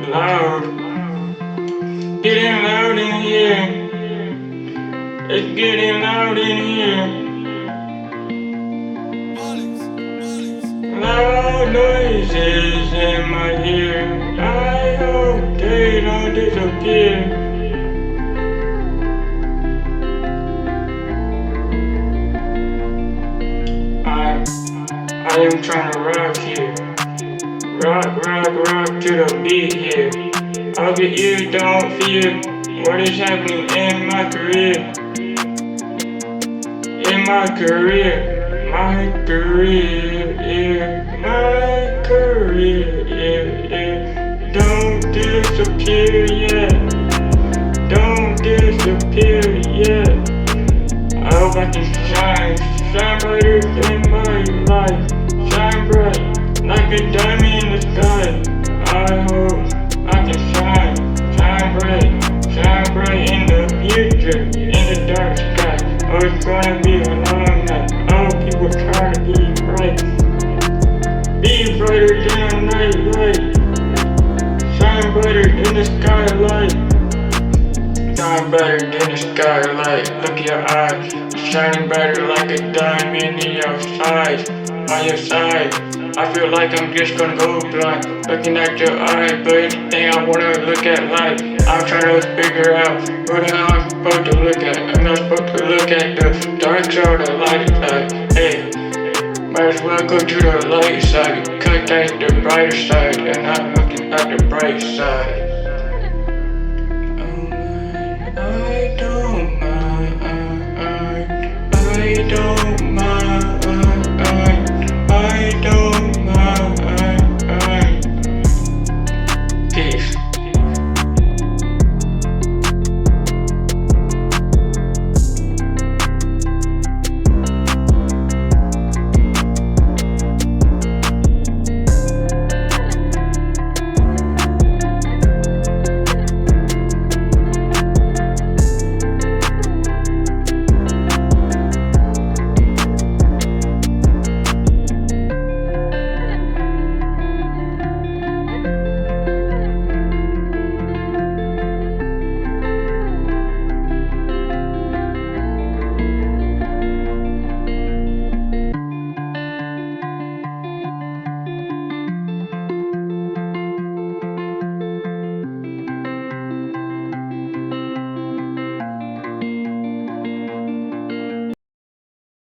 loud. Getting loud in here. It's getting loud in here. Loud noises in my ear. I hope they don't disappear. I am trying to rock here. Rock, rock, rock to the beat here. I hope your ears don't fear what is happening in my career. In my career, my career, my career, don't disappear yet. Don't disappear yet. I hope I can shine brighter than my life. Shine bright, like a diamond in the sky. I hope I can shine bright in the future, in the dark sky. Oh, it's gonna be a long night. Oh, people try to be bright. Be brighter than a night light. Shine brighter than the skylight. Shine brighter than the skylight. Look at your eyes, shining brighter like a diamond in your side, on your side. I feel like I'm just gonna go blind, looking at your eyes, but anything I wanna look at life. I'm trying to figure out what the hell I'm supposed to look at. I'm not supposed to look at the dark side or the light side. Hey, might as well go to the light side, cause that's the brighter side, and I'm looking at the bright side. I don't mind.